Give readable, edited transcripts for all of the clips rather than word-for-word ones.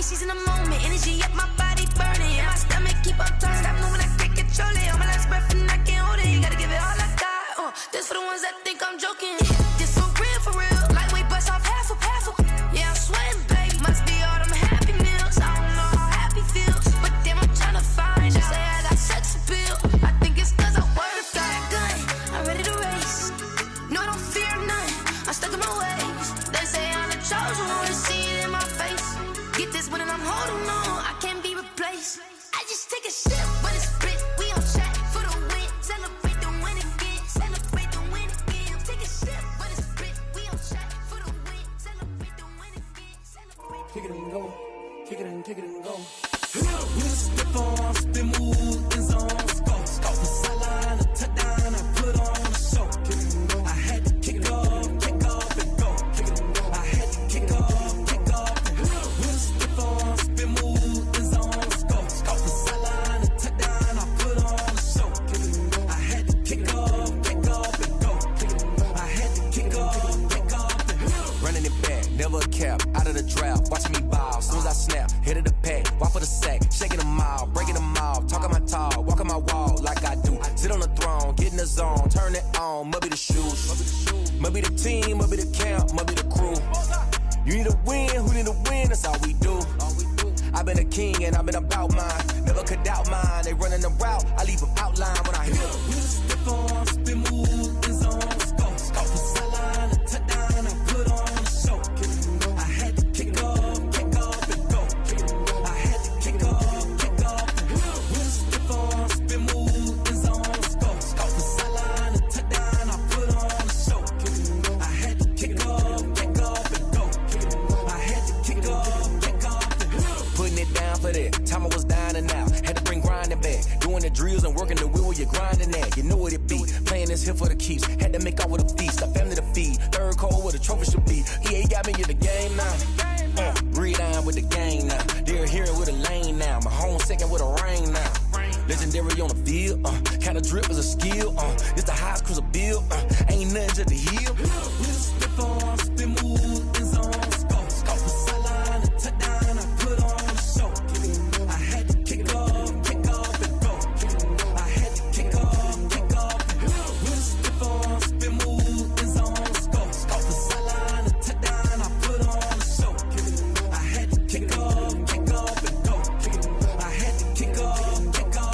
she's in the moment. Energy up, my body burning. And my stomach keep up turning. Stop moving, I can't control it. On my last breath and I can't hold it. You gotta give it all I got. This for the ones that think I'm joking. This for real, for real. Lightweight bust off half a. Yeah, I'm sweating, babe. Must be all them happy meals. I don't know how happy feels, but damn, I'm tryna find. She say I got sex appeal. I think it's 'cause I word of got a gun. I'm ready to race. No, I don't fear none. I'm stuck in my ways. They say I'm the chosen one. See it in my face. Get this one and I'm holding on. I can't be replaced. I just take a sip, but it's split. We on track for the win. Celebrate the win again. Celebrate the win again. Take a sip, but it's split. We on track for the win. Celebrate the win again. Celebrate. Kick it and go. Kick it and go. We just step on, spin, move, in zone, scope. The sideline, a touchdown, I put on a show. Kick it and go. I had to kick off and go. Kick it and go. I had to kick off and go. We just step on, spin, move, in zone, scope. The sideline, a touchdown, I put on a show. Kick it and go. I had to kick off and go. Kick it and go. I had to kick off and go. Running it back, never a cap, out of the draft, watching me ball. Soon as I snap, hit of the pack, walk for the sack, shaking them all, breaking them all, talking my talk, walking my wall like I do. Sit on the throne, get in the zone, turn it on, must be the shoes, must be the team, must be the camp, must be the crew. You need a win, who need a win, that's all we do. I've been a king and I've been about mine, never could doubt mine. They running the route, I leave them outline when I hit them. We just step on, spin, move, in zone, scope. The sideline, a touchdown, I put on a show. Kick it and go. I had to kick off and go. Kick it and go. I had to kick off and go. We just step on, spin, move, in zone, scope. The sideline, a touchdown, I put on a show. Kick it and go. I had to kick off and go. Kick it and go. I had to kick off and go. Putting it down for that, time I was down and out. Had to bring grinding back, doing the drills and working the wheel where you're grinding at. You know what it be, playing this here for the keeps. Had to make out with a feast, a family to feed. Third cold where the trophy should be. EA got me in the game now. Breed on with the game now. They're hearing with a lane now. My home second with a rain now. Legendary on the field, kind of drip is a skill. It's the highest cruiser bill, ain't nothing just to heal. We just step on, spin, move, in zone, scope. The sideline, a touchdown, I put on a show. Kick it and go. I had to kick off and go. Kick it and go. I had to kick off and go. We just step on, spin, move, in zone, scope. The sideline, a touchdown, I put on a show. Kick it and go. I had to kick off and go. Kick it and go. I had to kick off and go.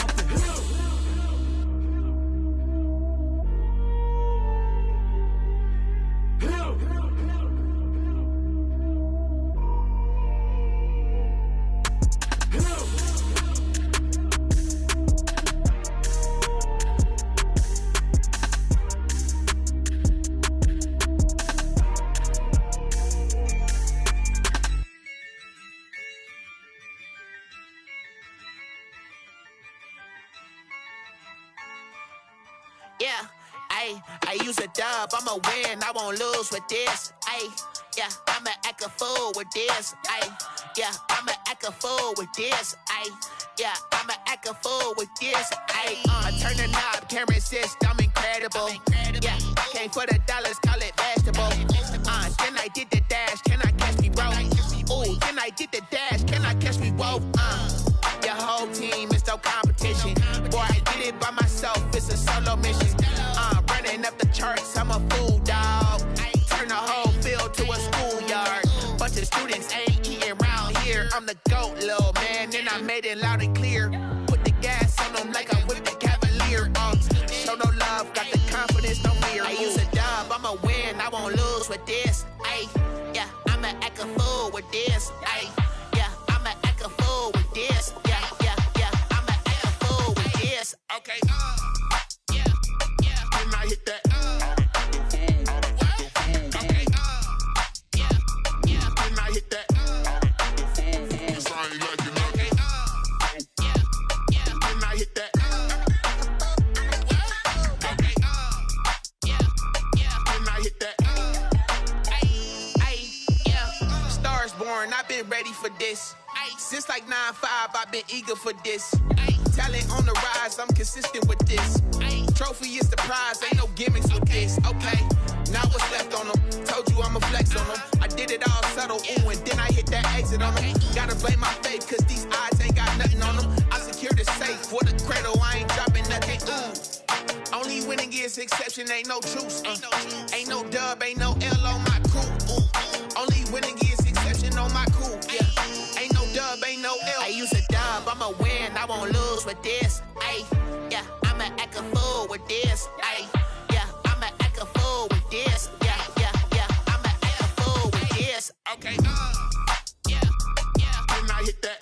Yeah, I use a dub, I'ma win, I won't lose with this. Yeah, I'ma act a fool with this. Yeah, I'ma act a fool with this. Yeah, I'ma act a fool with this. I turn the knob, can't resist, I'm incredible. Yeah, came for the dollars, call it vegetable. Then I did the dash, can I catch me, bro? Ooh, then I did the dash, can I catch me, whoa? Your whole team is no competition. Boy, I did it by myself, it's a solo mission. Running up the charts, I'm a fool, dog. Turn the whole field to a schoolyard. Bunch of students ain't eating round here. I'm the GOAT, little man, and I made it loud and clear. Put the gas on them like I'm with the Cavalier. Show no love, got the confidence, no fear. I use a dub, I'ma win, I won't lose with this. Yeah, I'ma act a fool with this. Yeah, I'ma act a fool with this. Yeah, I'ma act a fool with this. Okay, yeah, when I hit that. Okay, yeah, when I hit that. I ain't like it, okay, yeah, when I hit that. Okay, yeah, when I hit that. Yeah, stars born, I've been ready for this. Since like 9-5, I've been eager for this. Talent on the rise, I'm consistent with this. Trophy is the prize, ain't no gimmicks with this. Okay, Now what's left on them? Told you I'ma flex on them. I did it all subtle, ooh, and then I hit that exit on them. Gotta blame my faith, cause these odds ain't got nothing on them. I secured the safe for the cradle, I ain't dropping nothing, ooh. Only winning is exception, ain't no truce. Ain't no dub, ain't no L on my crew, ooh. Only winning is exception on my crew, yeah. Ain't no dub, ain't no L. I use a dub, I'ma win, I won't lose with this, ayy. Yeah, I'ma act a fool with this, ayy. Yeah, I'ma act a fool with this, yeah, I'ma act a fool with this. Okay, yeah, then I hit that.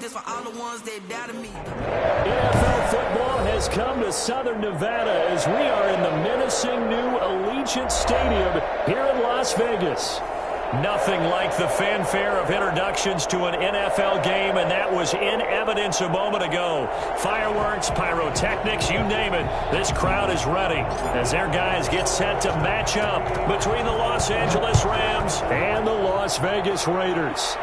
This for all the ones that doubted me. NFL football has come to Southern Nevada as we are in the menacing new Allegiant Stadium here in Las Vegas. Nothing like the fanfare of introductions to an NFL game, and that was in evidence a moment ago. Fireworks, pyrotechnics, you name it. This crowd is ready as their guys get set to match up between the Los Angeles Rams and the Las Vegas Raiders.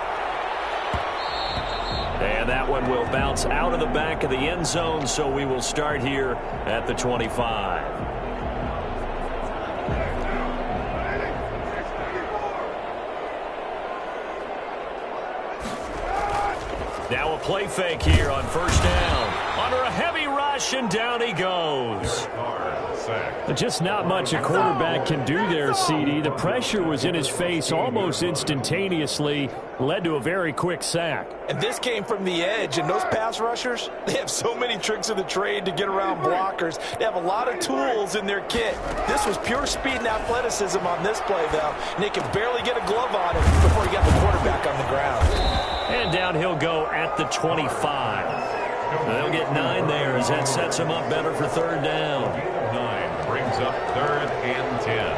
And that one will bounce out of the back of the end zone, so we will start here at the 25. Now a play fake here on first down. Under a heavy rush, and down he goes. Just not much a quarterback can do there, CD. The pressure was in his face almost instantaneously, led to a very quick sack. And this came from the edge, and those pass rushers, they have so many tricks of the trade to get around blockers. They have a lot of tools in their kit. This was pure speed and athleticism on this play, though, and they could barely get a glove on him before he got the quarterback on the ground. And down he'll go at the 25. They'll get 9 there as that sets him up better for third down. 9 brings up 3rd and 10.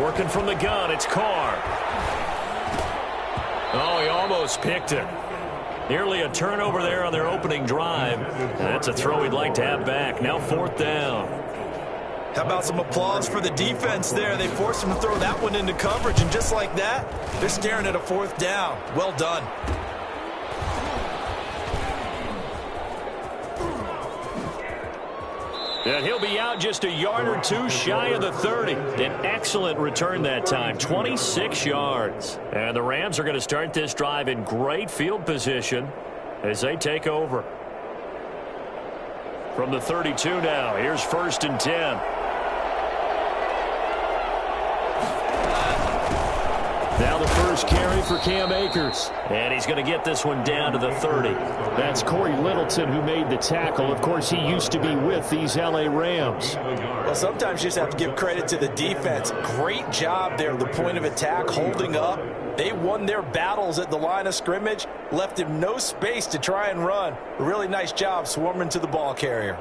Working from the gun, it's Carr. Oh, he almost picked it. Nearly a turnover there on their opening drive. That's a throw he'd like to have back. Now 4th down. How about some applause for the defense there? They forced him to throw that one into coverage, and just like that, they're staring at a 4th down. Well done. And he'll be out just a yard or two shy of the 30. An excellent return that time, 26 yards. And the Rams are going to start this drive in great field position as they take over. From the 32 now, here's 1st and 10. Now the first carry for Cam Akers. And he's going to get this one down to the 30. That's Corey Littleton who made the tackle. Of course, he used to be with these L.A. Rams. Well, sometimes you just have to give credit to the defense. Great job there at the point of attack, holding up. They won their battles at the line of scrimmage, left him no space to try and run. A really nice job swarming to the ball carrier.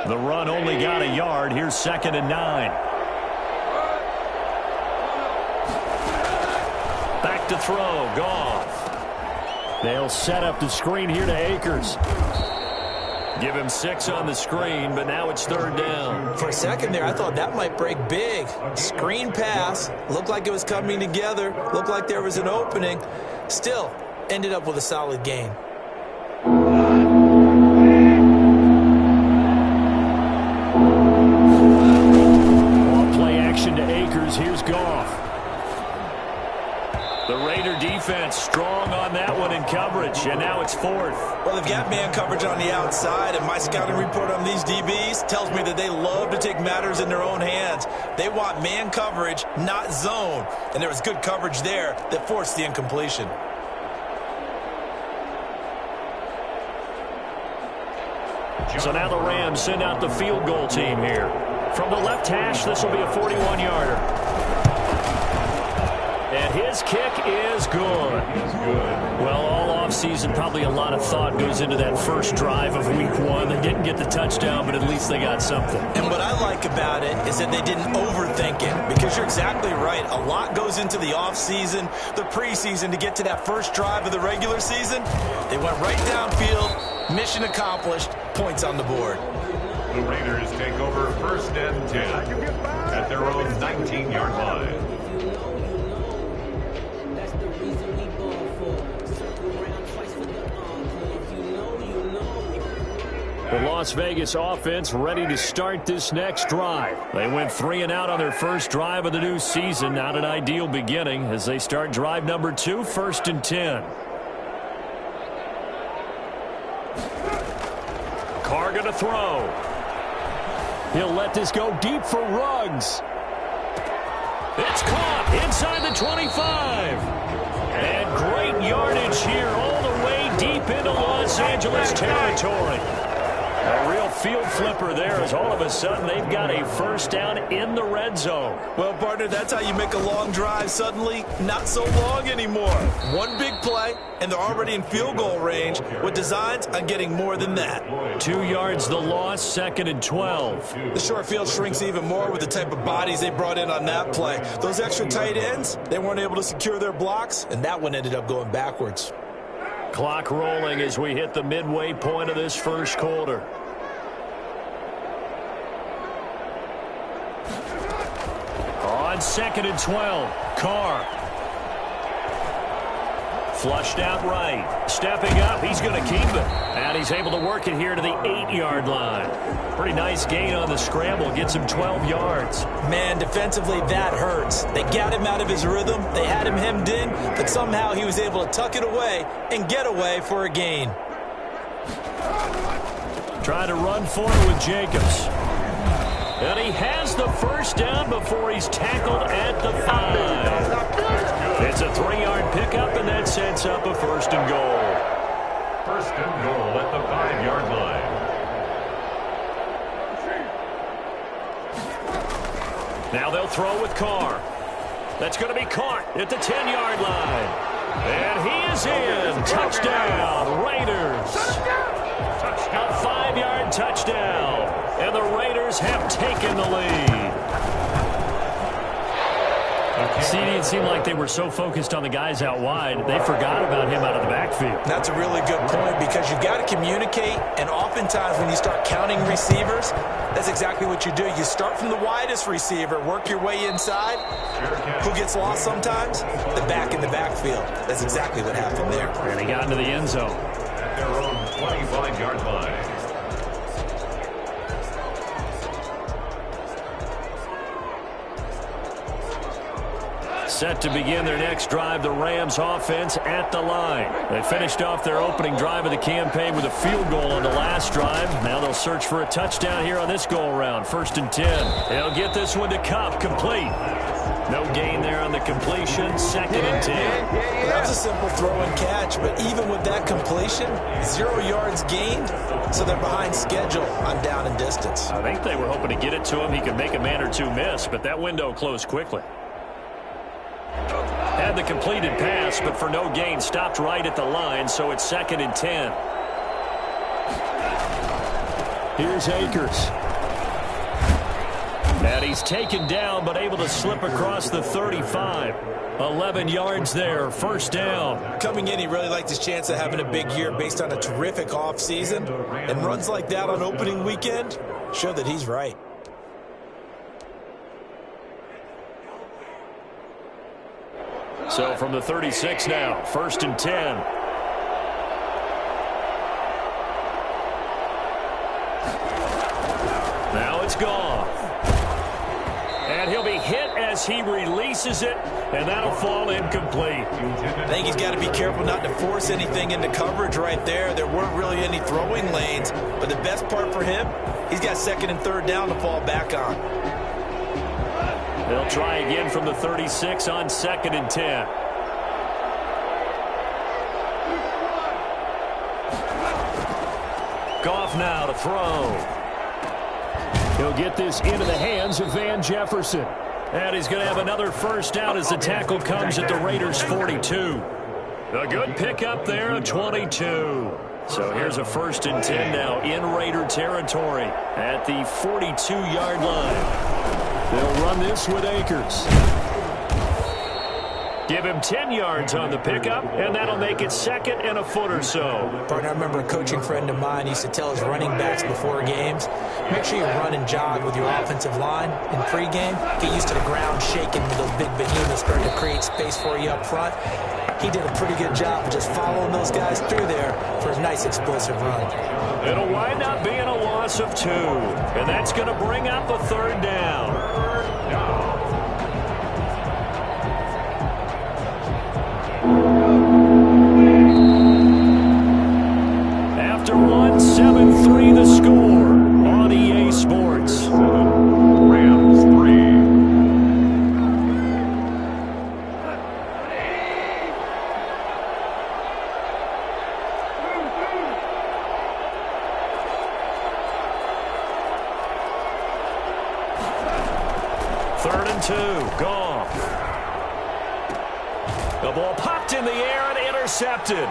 The run only got a yard. Here's 2nd and 9. Back to throw. Goff. They'll set up the screen here to Akers. Give him 6 on the screen, but now it's 3rd down. For a second there, I thought that might break big. Screen pass. Looked like it was coming together. Looked like there was an opening. Still, ended up with a solid gain. Ball play action to Akers. Here's Goff. The Raider defense strong on that one in coverage, and now it's 4th. Well, they've got man coverage on the outside, and my scouting report on these DBs tells me that they love to take matters in their own hands. They want man coverage, not zone, and there was good coverage there that forced the incompletion. So now the Rams send out the field goal team here. From the left hash, this will be a 41-yarder. And his kick is good. Well, all offseason, probably a lot of thought goes into that first drive of week 1. They didn't get the touchdown, but at least they got something. And what I like about it is that they didn't overthink it, because you're exactly right. A lot goes into the offseason, the preseason, to get to that first drive of the regular season. They went right downfield, mission accomplished, points on the board. The Raiders take over 1st and 10 at their own 19-yard line. The Las Vegas offense ready to start this next drive. They went 3 and out on their first drive of the new season. Not an ideal beginning as they start drive number 2, 1st and 10. Carr going to throw. He'll let this go deep for Ruggs. It's caught inside the 25. And great yardage here all the way deep into Los Angeles territory. A real field flipper there, as all of a sudden they've got a first down in the red zone. Well, partner, that's how you make a long drive suddenly not so long anymore. One big play, and they're already in field goal range with designs on getting more than that. 2 yards the loss, 2nd and 12. The short field shrinks even more with the type of bodies they brought in on that play. Those extra tight ends, they weren't able to secure their blocks, and that one ended up going backwards. Clock rolling as we hit the midway point of this first quarter. On 2nd and 12, Carr. Flushed out right. Stepping up, he's going to keep it. And he's able to work it here to the 8-yard line. Pretty nice gain on the scramble. Gets him 12 yards. Man, defensively, that hurts. They got him out of his rhythm. They had him hemmed in, but somehow he was able to tuck it away and get away for a gain. Trying to run for it with Jacobs. And he has the first down before he's tackled at the 5. It's a 3-yard pickup, and that sets up a 1st and goal. 1st and goal at the 5-yard line. Now they'll throw with Carr. That's going to be caught at the 10-yard line. And he is in. Touchdown, Raiders. A 5-yard touchdown. And the Raiders have taken the lead. See, it seemed like they were so focused on the guys out wide, they forgot about him out of the backfield. That's a really good point, because you've got to communicate, and oftentimes when you start counting receivers, that's exactly what you do. You start from the widest receiver, work your way inside. Who gets lost sometimes? The back in the backfield. That's exactly what happened there. And he got into the end zone. At their own 25-yard line. Set to begin their next drive, the Rams offense at the line. They finished off their opening drive of the campaign with a field goal on the last drive. Now they'll search for a touchdown here on this go-around. 1st and 10. They'll get this one to Kupp, complete. No gain there on the completion. 2nd and 10. That was a simple throw and catch, but even with that completion, 0 yards gained, so they're behind schedule on down and distance. I think they were hoping to get it to him. He could make a man or two miss, but that window closed quickly. Had the completed pass, but for no gain, stopped right at the line, so it's 2nd and 10. Here's Akers. And he's taken down, but able to slip across the 35. 11 yards there, first down. Coming in, he really liked his chance of having a big year based on a terrific offseason. And runs like that on opening weekend show that he's right. So from the 36 now, first and 10. Now it's gone. And he'll be hit as he releases it, and that'll fall incomplete. I think he's got to be careful not to force anything into coverage right there. There weren't really any throwing lanes, but the best part for him, he's got second and third down to fall back on. They'll try again from the 36 on second and 10. Goff now to throw. He'll get this into the hands of Van Jefferson. And he's going to have another first down as the tackle comes at the Raiders' 42. A good pickup there, a 22. So here's a first and 10 now in Raider territory at the 42-yard line. They'll run this with Akers. Give him 10 yards on the pickup, and that'll make it second and a foot or so. Partner, I remember a coaching friend of mine used to tell his running backs before games, make sure you run and jog with your offensive line in pregame. Get used to the ground shaking with those big behemoths starting to create space for you up front. He did a pretty good job of just following those guys through there for a nice explosive run. It'll wind up being a loss of 2, and that's going to bring up a third down. After 1-7-3 the score on EA Sports. Rams 3. Third and 2, gone. The ball popped in the air and intercepted.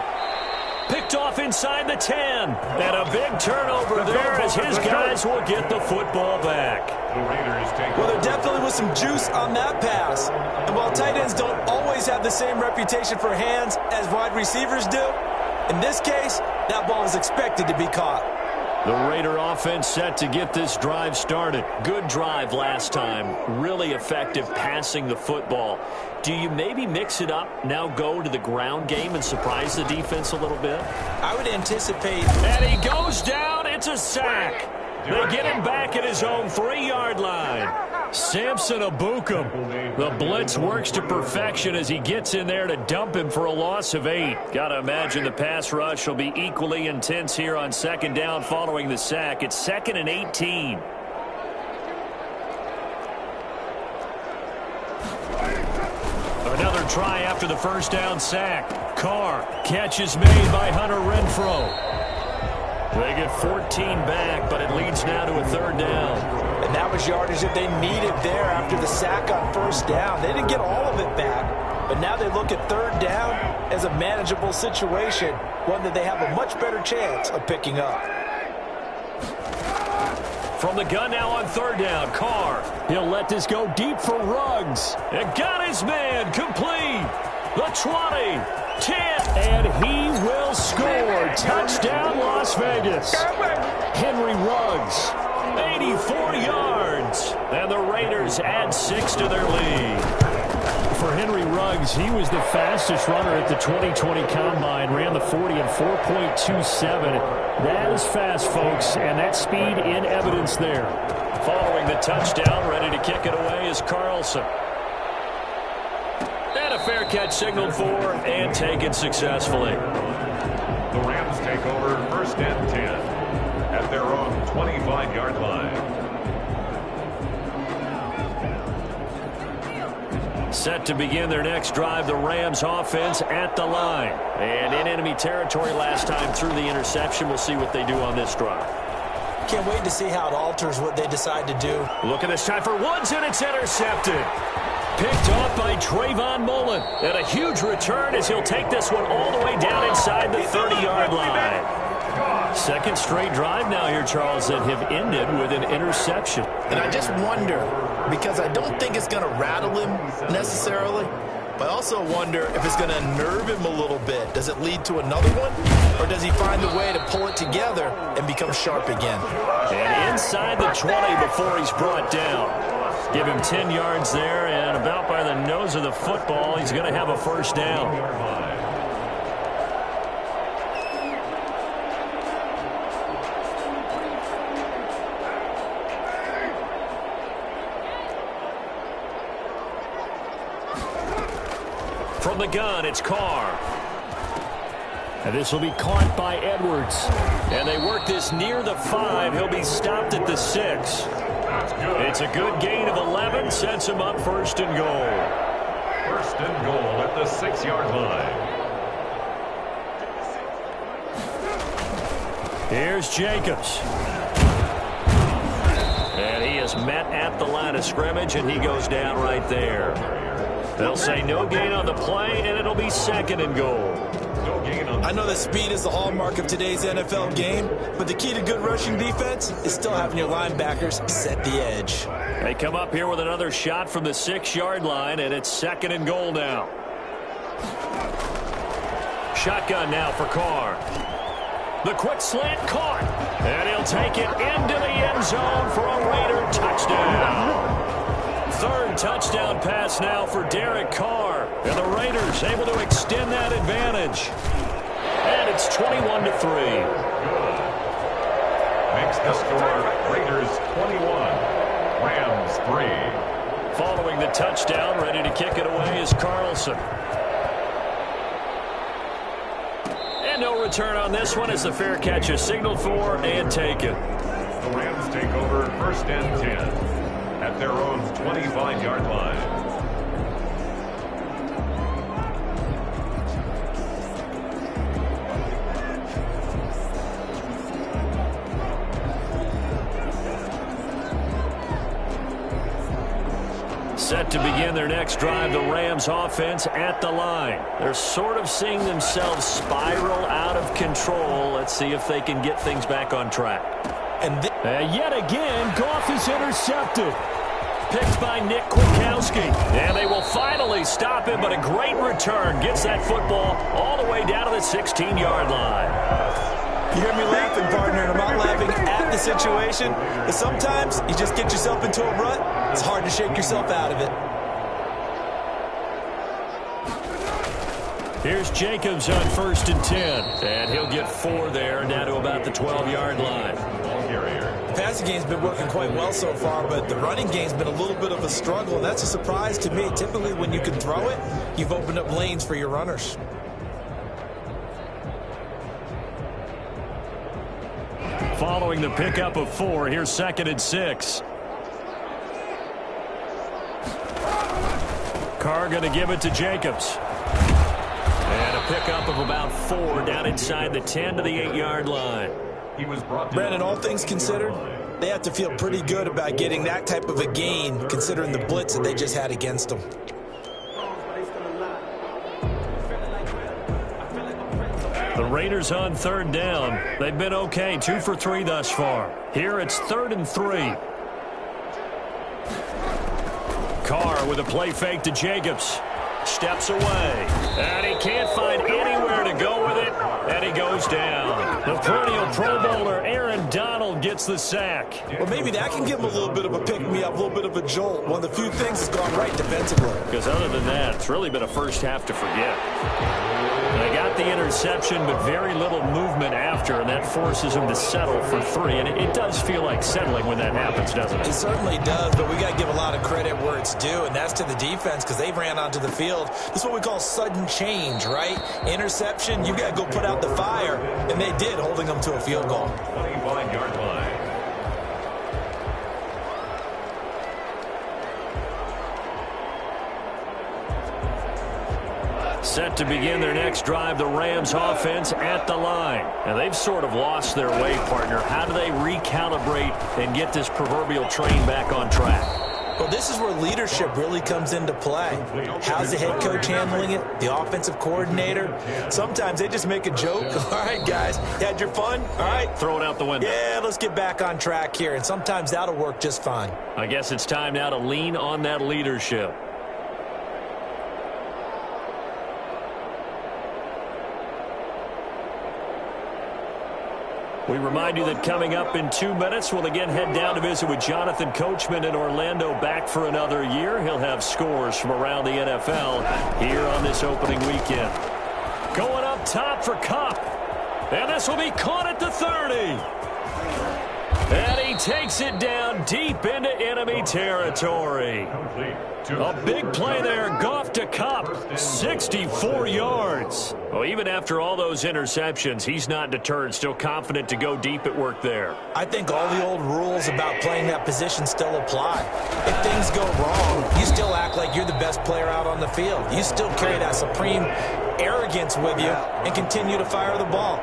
Picked off inside the 10. And a big turnover there as his guys will get the football back. The Raiders take Well, there definitely was some juice on that pass. And while tight ends don't always have the same reputation for hands as wide receivers do, in this case, that ball was expected to be caught. The Raider offense set to get this drive started. Good drive last time. Really effective passing the football. Do you maybe mix it up, now go to the ground game and surprise the defense a little bit? I would anticipate. And he goes down. It's a sack. They get him back at his own 3-yard line. Samson Abukum. The blitz works to perfection as he gets in there to dump him for a loss of 8. Got to imagine the pass rush will be equally intense here on second down following the sack. It's second and 18. Another try after the first down sack. Carr, catch is made by Hunter Renfrow. They get 14 back, but it leads now to a third down. And that was yardage that they needed there after the sack on first down. They didn't get all of it back, but now they look at third down as a manageable situation, one that they have a much better chance of picking up. From the gun now on third down, Carr. He'll let this go deep for Ruggs. And got his man complete. The 20, 10, and he will score. Touchdown, Las Vegas. Henry Ruggs, 84 yards. And the Raiders add 6 to their lead. For Henry Ruggs, he was the fastest runner at the 2020 Combine. Ran the 40 in 4.27. That is fast, folks, and that speed in evidence there. Following the touchdown, ready to kick it away is Carlson. And a fair catch signaled for and taken successfully. The Rams take over first and 10 at their own 25-yard line. Set to begin their next drive, the Rams offense at the line. And in enemy territory last time through the interception. We'll see what they do on this drive. Can't wait to see how it alters what they decide to do. Look at this time for Woods, and it's intercepted. Picked off by Trayvon Mullen. And a huge return as he'll take this one all the way down inside the 30-yard line. Second straight drive now here, Charles, that have ended with an interception. And I just wonder, because I don't think it's going to rattle him necessarily, but I also wonder if it's going to nerve him a little bit. Does it lead to another one? Or does he find a way to pull it together and become sharp again? And inside the 20 before he's brought down. Give him 10 yards there, and about by the nose of the football, he's going to have a first down. From the gun, it's Carr. And this will be caught by Edwards. And they work this near the 5. He'll be stopped at the 6. It's a good gain of 11. Sets him up first and goal. First and goal at the 6-yard line. Here's Jacobs. And he is met at the line of scrimmage, and he goes down right there. They'll say no gain on the play, and it'll be second and goal. I know that speed is the hallmark of today's NFL game, but the key to good rushing defense is still having your linebackers set the edge. They come up here with another shot from the 6-yard line, and it's second and goal now. Shotgun now for Carr. The quick slant caught, and he'll take it into the end zone for a Raider touchdown. Third touchdown pass now for Derek Carr, and the Raiders able to extend that advantage. And it's 21-3. Makes the score Raiders 21, Rams 3. Following the touchdown, ready to kick it away is Carlson. And no return on this one as the fair catch is signaled for and taken. The Rams take over first and 10 at their own 25-yard line. Set to begin their next drive, the Rams offense at the line. They're sort of seeing themselves spiral out of control. Let's see if they can get things back on track. And yet again, Goff is intercepted. Picked by Nick Kwiatkowski. And they will finally stop him, but a great return. Gets that football all the way down to the 16-yard line. You hear me laughing, partner, and I'm not laughing at the situation. But sometimes you just get yourself into a rut. It's hard to shake yourself out of it. Here's Jacobs on first and 10. And he'll get 4 there, down to about the 12-yard line. The passing game's been working quite well so far, but the running game's been a little bit of a struggle, and that's a surprise to me. Typically, when you can throw it, you've opened up lanes for your runners. Following the pickup of 4, here's second and 6. Carr going to give it to Jacobs. And a pickup of about 4 down inside the 10 to the 8-yard line. Brandon, all things considered, they have to feel pretty good about getting that type of a gain, considering the blitz that they just had against them. The Raiders on third down. They've been okay, 2 for 3 thus far. Here it's 3rd and 3. Carr with a play fake to Jacobs. Steps away. And he can't find anywhere to go with it. And he goes down. The perennial Pro Bowler Aaron Donald gets the sack. Well, maybe that can give him a little bit of a pick-me-up, a little bit of a jolt. One of the few things that's gone right defensively. Because other than that, it's really been a first half to forget. They got the interception, but very little movement after, and that forces them to settle for 3. And it does feel like settling when that happens, doesn't it? It certainly does, but we got to give a lot of credit where it's due, and that's to the defense because they ran onto the field. This is what we call sudden change, right? Interception, you got to go put out the fire, and they did, holding them to a field goal. 25-yard line. Set to begin their next drive, the Rams offense at the line. And they've sort of lost their way, partner. How do they recalibrate and get this proverbial train back on track? Well, this is where leadership really comes into play. How's the head coach handling it? The offensive coordinator? Sometimes they just make a joke. All right, guys, you had your fun? All right. Throw it out the window. Yeah, let's get back on track here, and sometimes that'll work just fine. I guess it's time now to lean on that leadership. We remind you that coming up in 2 minutes, we'll again head down to visit with Jonathan Coachman in Orlando, back for another year. He'll have scores from around the NFL here on this opening weekend. Going up top for Kupp. And this will be caught at the 30. And he takes it down deep into enemy territory. A big play there. Goff to Kupp. 64 yards. Well, even after all those interceptions, he's not deterred. Still confident to go deep at work there. I think all the old rules about playing that position still apply. If things go wrong, you still act like you're the best player out on the field. You still carry that supreme arrogance with you and continue to fire the ball.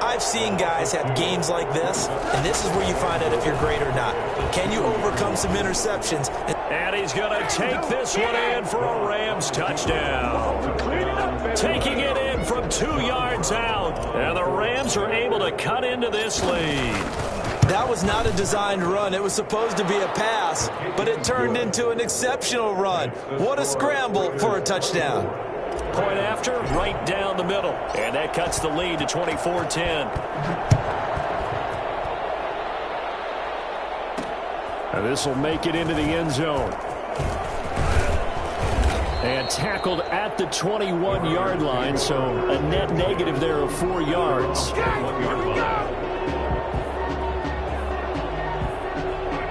I've seen guys have games like this, and this is where you find out if you're great or not. Can you overcome some interceptions? And he's going to take this one in for a Rams touchdown. Taking it in from 2 yards out. And the Rams are able to cut into this lead. That was not a designed run. It was supposed to be a pass, but it turned into an exceptional run. What a scramble for a touchdown. Point after, right down the middle. And that cuts the lead to 24-10. And this will make it into the end zone. And tackled at the 21-yard line, so a net negative there of 4 yards.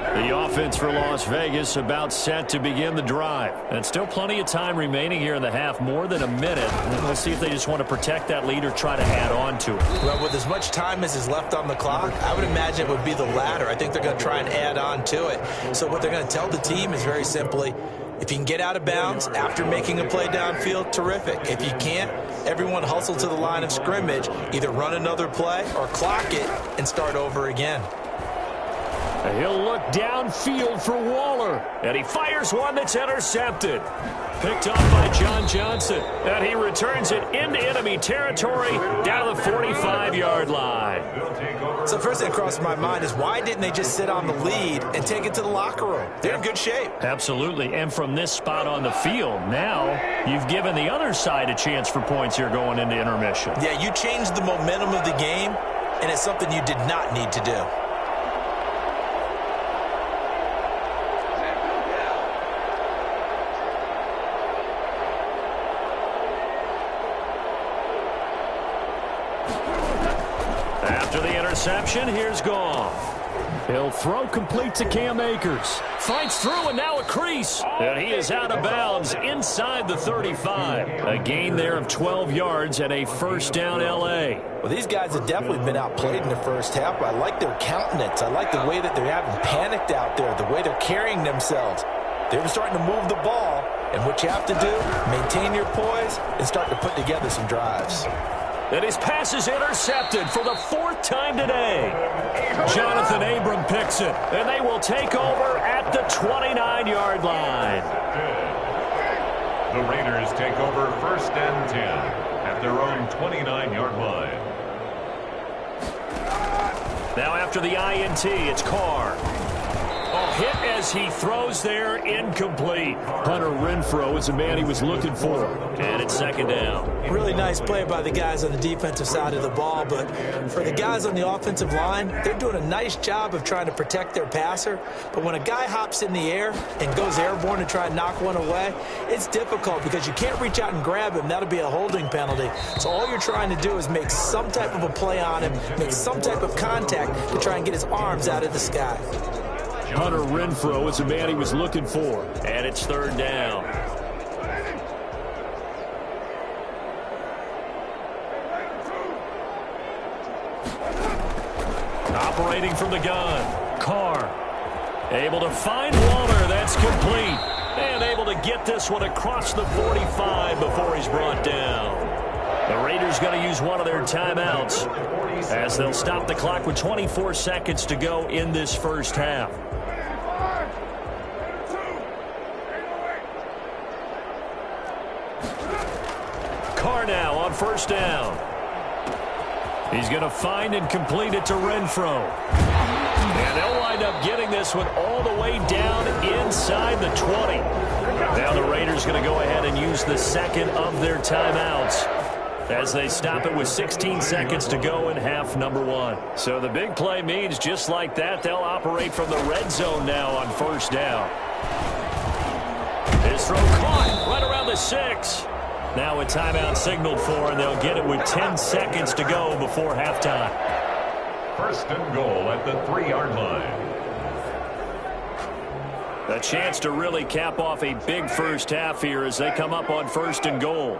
The offense for Las Vegas about set to begin the drive. And still plenty of time remaining here in the half, more than a minute. And we'll see if they just want to protect that lead or try to add on to it. Well, with as much time as is left on the clock, I would imagine it would be the latter. I think they're going to try and add on to it. So what they're going to tell the team is very simply, if you can get out of bounds after making a play downfield, terrific. If you can't, everyone hustle to the line of scrimmage, either run another play or clock it and start over again. He'll look downfield for Waller, and he fires one that's intercepted. Picked up by John Johnson, and he returns it into enemy territory down the 45-yard line. So first thing that crossed my mind is, why didn't they just sit on the lead and take it to the locker room? They're in good shape. Absolutely, and from this spot on the field, now you've given the other side a chance for points here going into intermission. Yeah, you changed the momentum of the game, and it's something you did not need to do. After the interception, here's Goff. He'll throw complete to Cam Akers. Fights through and now a crease. And he is out of bounds inside the 35. A gain there of 12 yards and a first down L.A. Well, these guys have definitely been outplayed in the first half, but I like their countenance. I like the way that they're having panicked out there, the way they're carrying themselves. They're starting to move the ball, and what you have to do, maintain your poise and start to put together some drives. And his pass is intercepted for the 4th time today. Jonathan Abram picks it, and they will take over at the 29-yard line. The Raiders take over first and 10 at their own 29-yard line. Now after the INT, it's Carr. Hit as he throws there, incomplete. Hunter Renfrow is the man he was looking for. And it's second down. Really nice play by the guys on the defensive side of the ball, but for the guys on the offensive line, they're doing a nice job of trying to protect their passer. But when a guy hops in the air and goes airborne to try and knock one away, it's difficult because you can't reach out and grab him. That'll be a holding penalty. So all you're trying to do is make some type of a play on him, make some type of contact to try and get his arms out of the sky. Hunter Renfrow is the man he was looking for. And it's third down. Operating from the gun, Carr. Able to find Waller. That's complete. And able to get this one across the 45 before he's brought down. The Raiders going to use one of their timeouts as they'll stop the clock with 24 seconds to go in this first half. Carr now on first down. He's going to find and complete it to Renfro. And they'll wind up getting this one all the way down inside the 20. Now the Raiders going to go ahead and use the second of their timeouts as they stop it with 16 seconds to go in half number 1. So the big play means just like that, they'll operate from the red zone now on first down. His throw caught right around the 6. Now a timeout signaled for, and they'll get it with 10 seconds to go before halftime. First and goal at the 3-yard line. A chance to really cap off a big first half here as they come up on first and goal.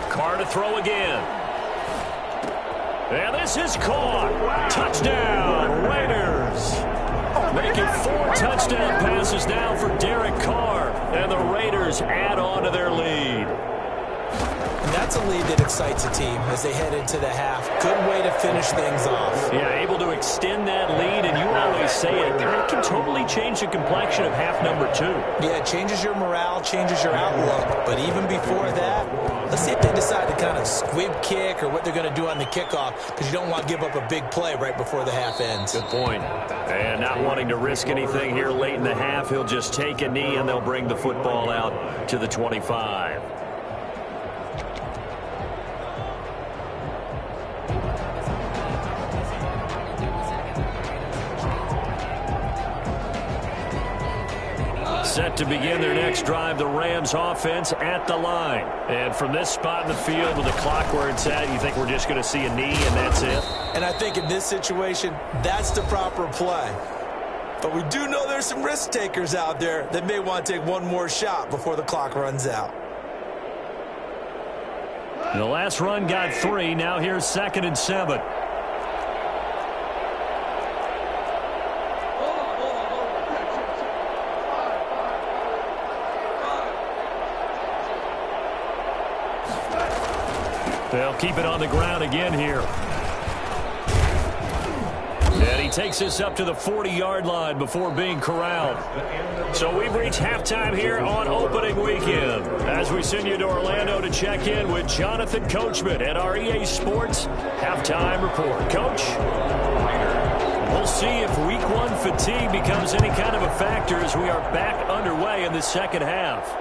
Carr to throw again. And this is caught. Touchdown, Raiders. Making 4 touchdown passes now for Derek Carr. And the Raiders add on to their lead. And that's a lead that excites a team as they head into the half. Good way to finish things off. Yeah, able to extend that lead, and you always say it, that can totally change the complexion of half number 2. Yeah, it changes your morale, changes your outlook. But even before that, let's see if they decide to kind of squib kick or what they're going to do on the kickoff, because you don't want to give up a big play right before the half ends. Good point. And not wanting to risk anything here late in the half, he'll just take a knee, and they'll bring the football out to the 25. Set to begin their next drive, the Rams offense at the line. And from this spot in the field with the clock where it's at, you think we're just going to see a knee and that's it? And I think in this situation, that's the proper play. But we do know there's some risk takers out there that may want to take one more shot before the clock runs out. The last run got 3. Now here's 2nd and 7. They'll keep it on the ground again here. And he takes this up to the 40-yard line before being corralled. So we've reached halftime here on opening weekend as we send you to Orlando to check in with Jonathan Coachman at our EA Sports Halftime Report. Coach, we'll see if Week 1 fatigue becomes any kind of a factor as we are back underway in the second half.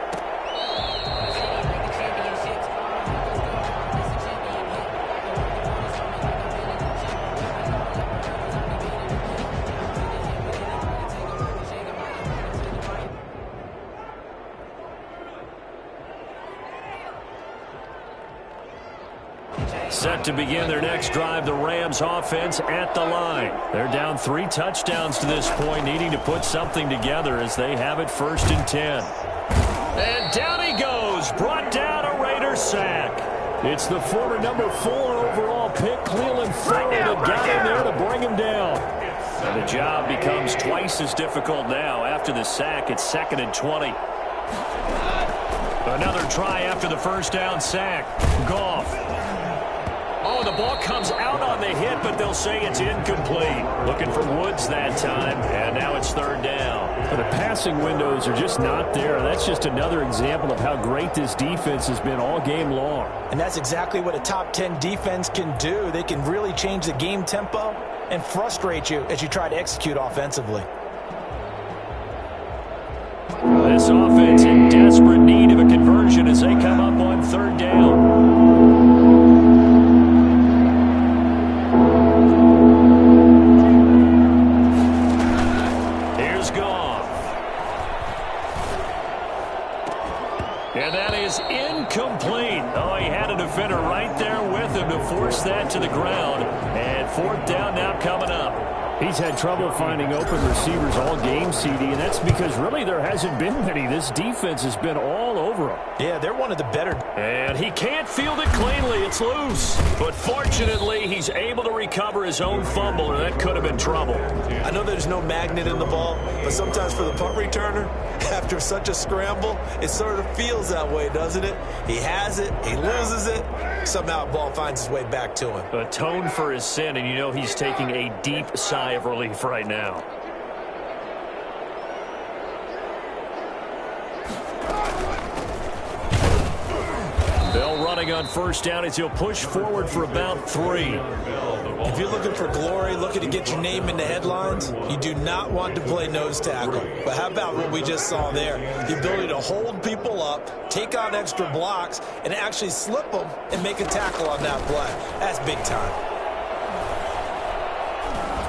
Set to begin their next drive, the Rams offense at the line. They're down 3 touchdowns to this point, needing to put something together as they have it 1st and 10. And down he goes, brought down a Raider sack. It's the former number 4 overall pick, Cleveland Ford, that got in there to bring him down. And the job becomes twice as difficult now. After the sack, it's 2nd and 20. Another try after the first down sack. Goff. Oh, the ball comes out on the hit, but they'll say it's incomplete. Looking for Woods that time, and now it's 3rd down. But the passing windows are just not there. That's just another example of how great this defense has been all game long. And that's exactly what a top 10 defense can do. They can really change the game tempo and frustrate you as you try to execute offensively. This offense in desperate need of a conversion as they come up on 3rd down. And that is incomplete. Oh, he had a defender right there with him to force that to the ground. And 4th down now coming up. He's had trouble finding open receivers all game, CD, and that's because really there hasn't been many. This defense has been all over him. Yeah, they're one of the better. And he can't field it cleanly. It's loose. But fortunately, he's able to recover his own fumble, or that could have been trouble. I know there's no magnet in the ball, but sometimes for the punt returner, after such a scramble, it sort of feels that way, doesn't it? He has it, he loses it, somehow the ball finds its way back to him. Atone for his sin, and you know he's taking a deep sigh of relief right now. running on first down as he'll push forward for about 3. If you're looking for glory, looking to get your name in the headlines, you do not want to play nose tackle. But how about what we just saw there? The ability to hold people up, take on extra blocks, and actually slip them and make a tackle on that play. That's big time.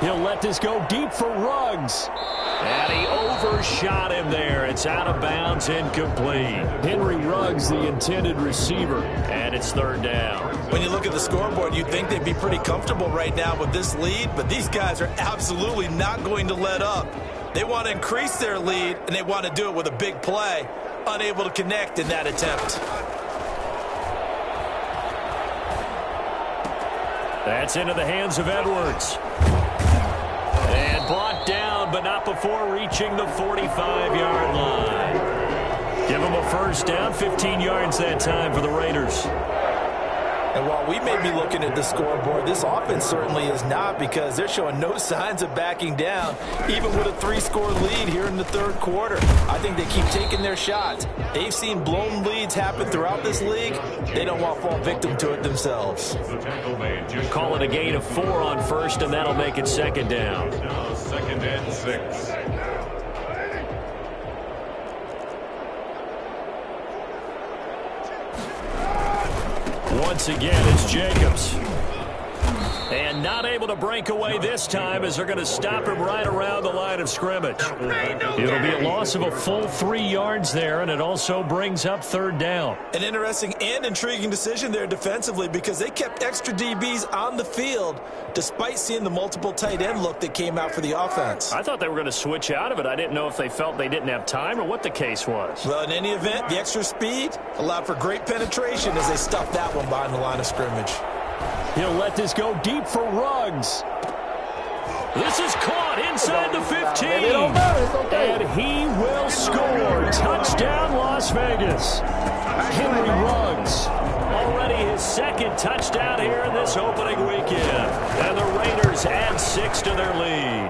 He'll let this go deep for Ruggs. And he overshot him there. It's out of bounds, incomplete. Henry Ruggs, the intended receiver, and it's third down. When you look at the scoreboard, you'd think they'd be pretty comfortable right now with this lead, but these guys are absolutely not going to let up. They want to increase their lead, and they want to do it with a big play. Unable to connect in that attempt. That's into the hands of Edwards. And brought down, but not before reaching the 45-yard line. Give them a first down, 15 yards that time for the Raiders. And while we may be looking at the scoreboard, this offense certainly is not, because they're showing no signs of backing down, even with a 3-score lead here in the third quarter. I think they keep taking their shots. They've seen blown leads happen throughout this league. They don't want to fall victim to it themselves. Call it a gain of 4 on first, and that'll make it second down. Now 2nd and 6. Once again, it's Jacobs. And not able to break away this time as they're going to stop him right around the line of scrimmage. It'll be a loss of a full 3 yards there, and it also brings up third down. An interesting and intriguing decision there defensively, because they kept extra DBs on the field despite seeing the multiple tight end look that came out for the offense. I thought they were going to switch out of it. I didn't know if they felt they didn't have time or what the case was. Well, in any event, the extra speed allowed for great penetration as they stuffed that one behind the line of scrimmage. He'll let this go deep for Ruggs. This is caught inside the 15. And he will score. Touchdown, Las Vegas. Henry Ruggs. Already his second touchdown here in this opening weekend. And the Raiders add 6 to their lead.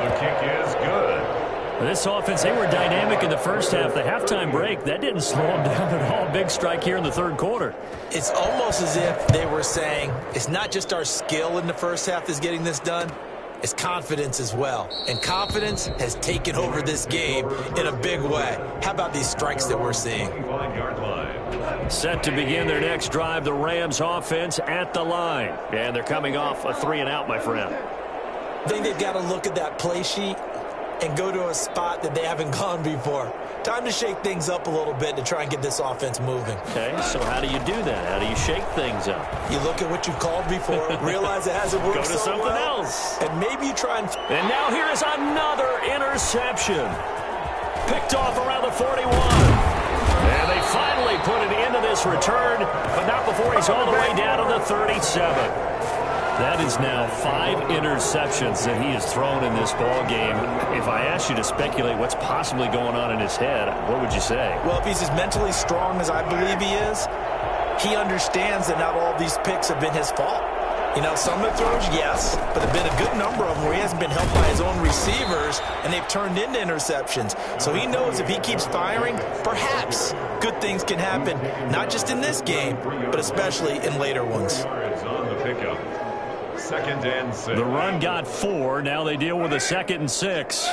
The kick is good. This offense, they were dynamic in the first half. The halftime break, that didn't slow them down at all. Big strike here in the third quarter. It's almost as if they were saying, it's not just our skill in the first half that's getting this done, it's confidence as well. And confidence has taken over this game in a big way. How about these strikes that we're seeing? Set to begin their next drive, the Rams offense at the line. And they're coming off a 3-and-out, my friend. I think they've got to look at that play sheet and go to a spot that they haven't gone before. Time to shake things up a little bit to try and get this offense moving. Okay, so how do you do that? How do you shake things up? You look at what you've called before, realize it hasn't worked Go to so something well, else. and maybe you try and... And now here is another interception. Picked off around the 41. And they finally put an end to this return, but not before he's all the way down to the 37. That is now 5 interceptions that he has thrown in this ball game. If I asked you to speculate what's possibly going on in his head, what would you say? Well, if he's as mentally strong as I believe he is, he understands that not all these picks have been his fault. You know, some of the throws, yes, but there have been a good number of them where he hasn't been helped by his own receivers, and they've turned into interceptions. So he knows if he keeps firing, perhaps good things can happen, not just in this game, but especially in later ones. On the pickup. 2nd and 6. The run got 4. Now they deal with a 2nd and 6.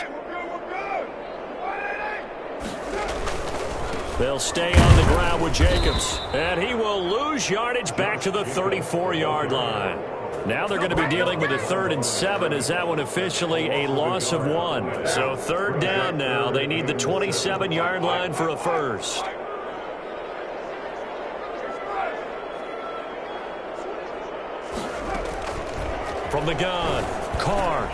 They'll stay on the ground with Jacobs. And he will lose yardage back to the 34-yard line. Now they're going to be dealing with a 3rd and 7 as that one officially a loss of 1. So third down now. They need the 27-yard line for a first. From the gun, Carr.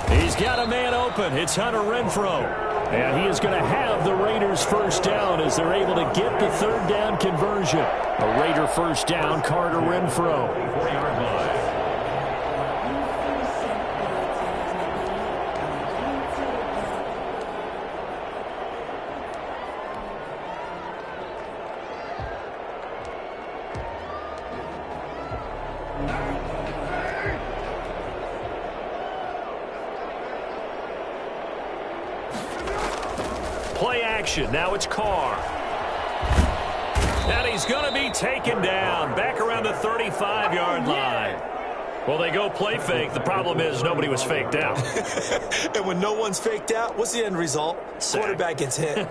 He's got a man open. It's Hunter Renfrow. And he is going to have the Raiders first down as they're able to get the third down conversion. A Raider first down, Carr to Renfrow. 4-yard line. Play action. Now it's Carr. And he's he's going to be taken down back around the 35-yard line. Well, they go play fake. The problem is nobody was faked out. And when no one's faked out, what's the end result? Sack. Quarterback gets hit.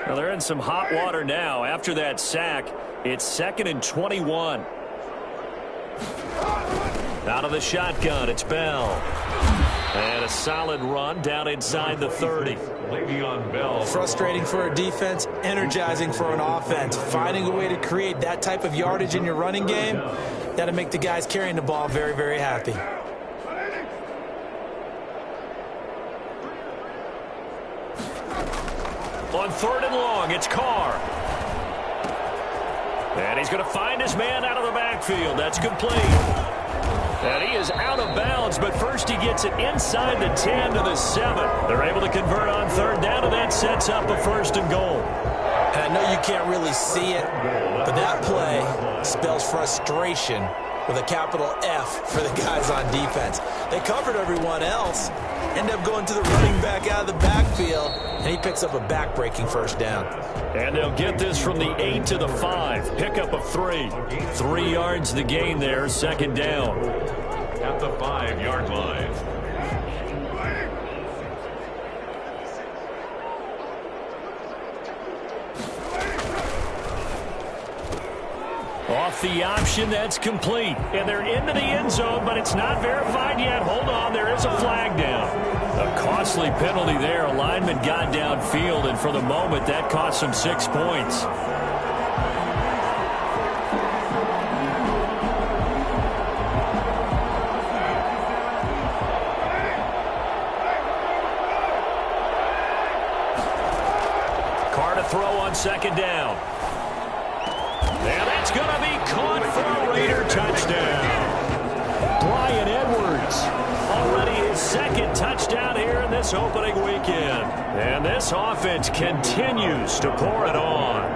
Well, they're in some hot water now. After that sack, it's 2nd and 21. Out of the shotgun, it's Bell. And a solid run down inside the 30. Le'Veon Bell. Frustrating for a defense, energizing for an offense. Finding a way to create that type of yardage in your running game, that'll make the guys carrying the ball very, very happy. On 3rd and long, it's Carr. And he's going to find his man out of the backfield. That's complete. And he is out of bounds, but first he gets it inside the 10 to the 7. They're able to convert on 3rd down, and that sets up a 1st and goal. And I know you can't really see it, but that play spells frustration with a capital F for the guys on defense. They covered everyone else, end up going to the running back out of the backfield, and he picks up a back-breaking 1st down. And they'll get this from the 8 to the 5. Pickup of 3. 3 yards the gain there, 2nd down. At the 5-yard line. Off the option, that's complete. And they're into the end zone, but it's not verified yet. Hold on, there is a flag down. A costly penalty there. A lineman got downfield, and for the moment, that cost him 6 points. Carr to throw on 2nd down. And that's going to be caught for a Raider touchdown. Bryan Edwards, already his 2nd touchdown here in this opening weekend. And this offense continues to pour it on.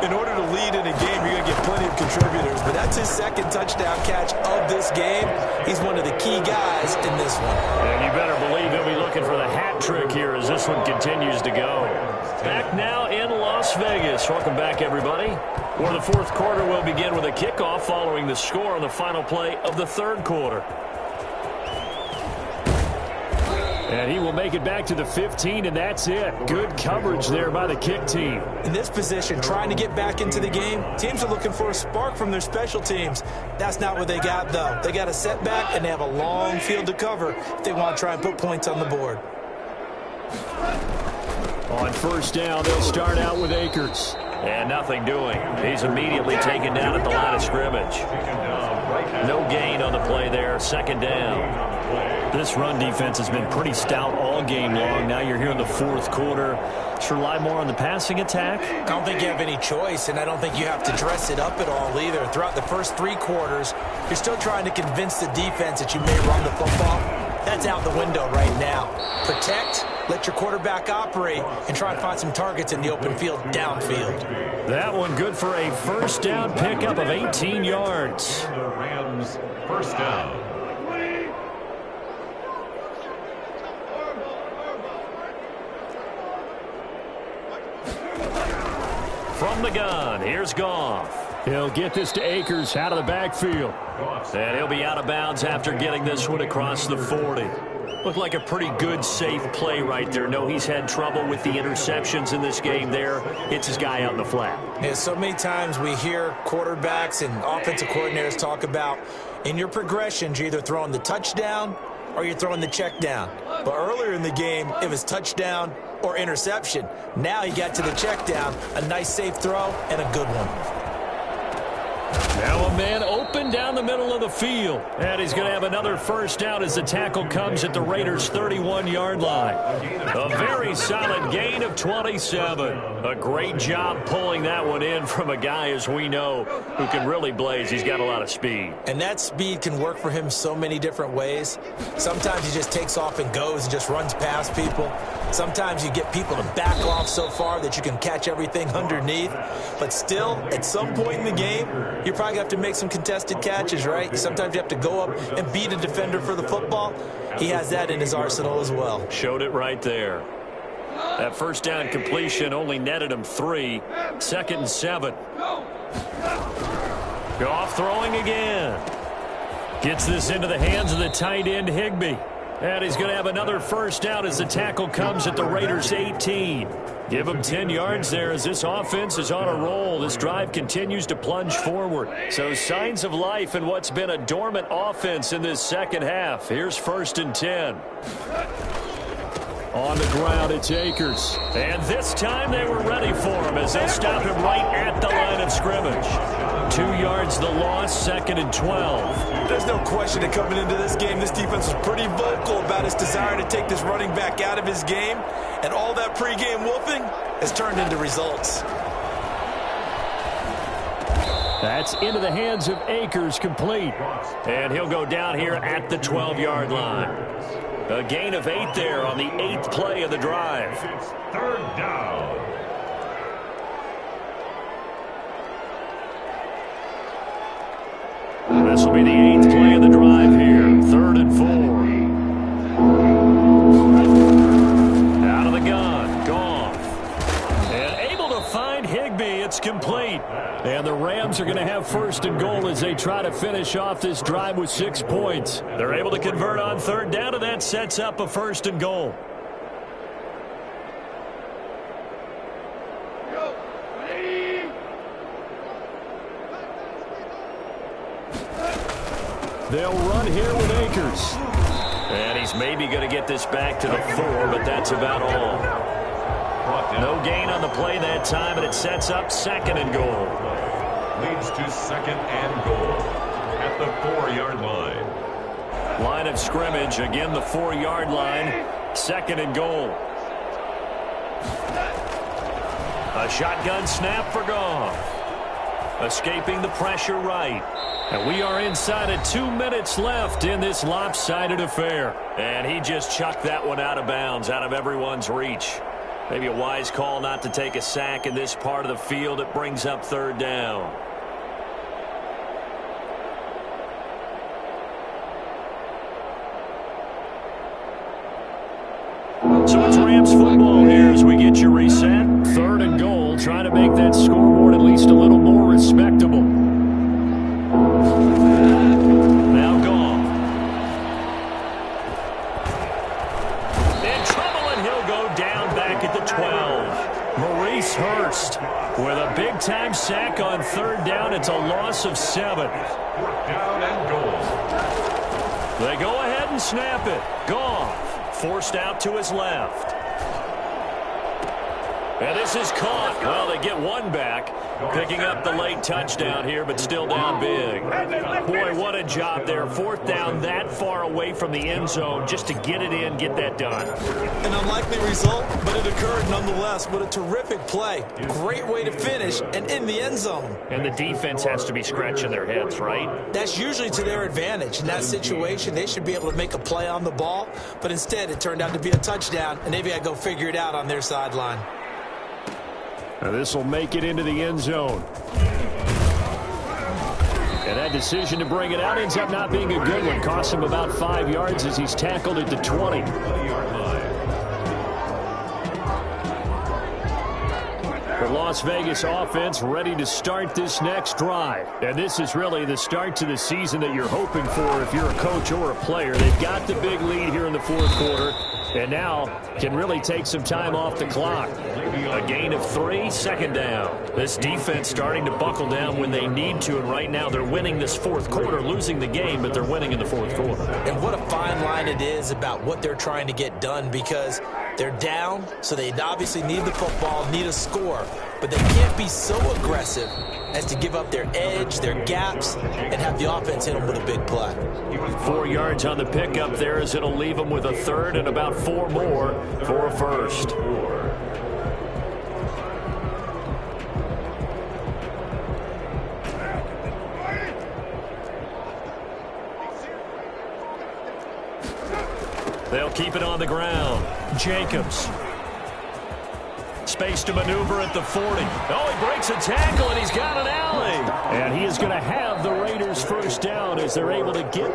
In order to lead in a game, you're going to get plenty of contributors, but that's his 2nd touchdown catch of this game. He's one of the key guys in this one. And you better believe he'll be looking for the hat trick here as this one continues to go. Back now in Las Vegas. Welcome back, everybody. For the 4th quarter, we'll begin with a kickoff following the score on the final play of the 3rd quarter. And he will make it back to the 15, and that's it. Good coverage there by the kick team. In this position, trying to get back into the game, teams are looking for a spark from their special teams. That's not what they got, though. They got a setback, and they have a long field to cover if they want to try and put points on the board. On 1st down, they'll start out with Akers. And nothing doing. He's immediately taken down at the line of scrimmage. No gain on the play there. 2nd down. This run defense has been pretty stout all game long. Now you're here in the 4th quarter. Should rely more on the passing attack? I don't think you have any choice, and I don't think you have to dress it up at all either. Throughout the first 3 quarters, you're still trying to convince the defense that you may run the football. That's out the window right now. Protect, let your quarterback operate, and try and find some targets in the open field downfield. That one good for a 1st down pickup of 18 yards. The Rams, 1st down. From the gun, here's Goff. He'll get this to Akers out of the backfield. And he'll be out of bounds after getting this one across the 40. Looked like a pretty good, safe play right there. No, he's had trouble with the interceptions in this game there. Hits his guy out in the flat. Yeah, so many times we hear quarterbacks and offensive coordinators talk about in your progressions, you're either throwing the touchdown or you're throwing the check down. But earlier in the game, it was touchdown or interception. Now he got to the check down, a nice safe throw, and a good one. Now a man open down the middle of the field. And he's going to have another 1st down as the tackle comes at the Raiders' 31-yard line. A very a solid gain of 27. A great job pulling that one in from a guy, as we know, who can really blaze. He's got a lot of speed. And that speed can work for him so many different ways. Sometimes he just takes off and goes and just runs past people. Sometimes you get people to back off so far that you can catch everything underneath. But still, at some point in the game, you probably have to make some contested catches, right? Sometimes you have to go up and beat a defender for the football. He has that in his arsenal as well. Showed it right there. That first down completion only netted him 3. 2nd and 7. Goff throwing again. Gets this into the hands of the tight end, Higbee. And he's going to have another first down as the tackle comes at the Raiders' 18. Give him 10 yards there as this offense is on a roll. This drive continues to plunge forward. So signs of life in what's been a dormant offense in this second half. Here's 1st and 10. On the ground, it's Akers. And this time they were ready for him as they'll stop him right at the line of scrimmage. 2 yards the loss, 2nd and 12. There's no question that coming into this game, this defense was pretty vocal about its desire to take this running back out of his game. And all that pregame wolfing has turned into results. That's into the hands of Akers, complete. And he'll go down here at the 12-yard line. A gain of 8 there on the 8th play of the drive. It's 3rd down. This will be the 8th play of the drive here. 3rd and 4. Out of the gun. Goff. And able to find Higbee. It's complete. And the Rams are going to have 1st and goal as they try to finish off this drive with 6 points. They're able to convert on 3rd down, and that sets up a 1st and goal. They'll run here with Akers. And he's maybe going to get this back to the 4, but that's about all. No gain on the play that time, and it sets up 2nd and goal. Leads to 2nd and goal at the 4-yard line. Line of scrimmage, again the 4-yard line. 2nd and goal. A shotgun snap for Goff. Escaping the pressure right. And we are inside of 2 minutes left in this lopsided affair. And he just chucked that one out of bounds, out of everyone's reach. Maybe a wise call not to take a sack in this part of the field. It brings up 3rd down. So it's Rams football here as we get you reset. 3rd and goal, trying to make that scoreboard at least a little more respectable. Now Goff. In trouble, and he'll go down back at the 12. Maurice Hurst with a big-time sack on 3rd down. It's a loss of 7. 4th down and goal. They go ahead and snap it. Goff forced out to his left. And this is caught. Well, they get one back, picking up the late touchdown here, but still down big. Boy, what a job there. 4th down that far away from the end zone just to get it in, get that done. An unlikely result, but it occurred nonetheless. What a terrific play. Great way to finish and in the end zone. And the defense has to be scratching their heads, right? That's usually to their advantage. In that situation, they should be able to make a play on the ball, but instead it turned out to be a touchdown, and they've got to go figure it out on their sideline. Now this will make it into the end zone. And that decision to bring it out ends up not being a good one. Costs him about 5 yards as he's tackled at the 20. 20-yard line. The Las Vegas offense ready to start this next drive. And this is really the start to the season that you're hoping for if you're a coach or a player. They've got the big lead here in the 4th quarter. And now can really take some time off the clock. A gain of 3, 2nd down. This defense starting to buckle down when they need to, and right now they're winning this 4th quarter, losing the game, but they're winning in the 4th quarter. And what a fine line it is about what they're trying to get done, because They're down, so they obviously need the football, need a score. But they can't be so aggressive as to give up their edge, their gaps, and have the offense hit them with a big play. 4 yards on the pickup there as it'll leave them with a third and about 4 more for a first. They'll keep it on the ground. Jacobs. Space to maneuver at the 40. Oh, he breaks a tackle, and he's got an alley. And he is going to have the Raiders first down as they're able to get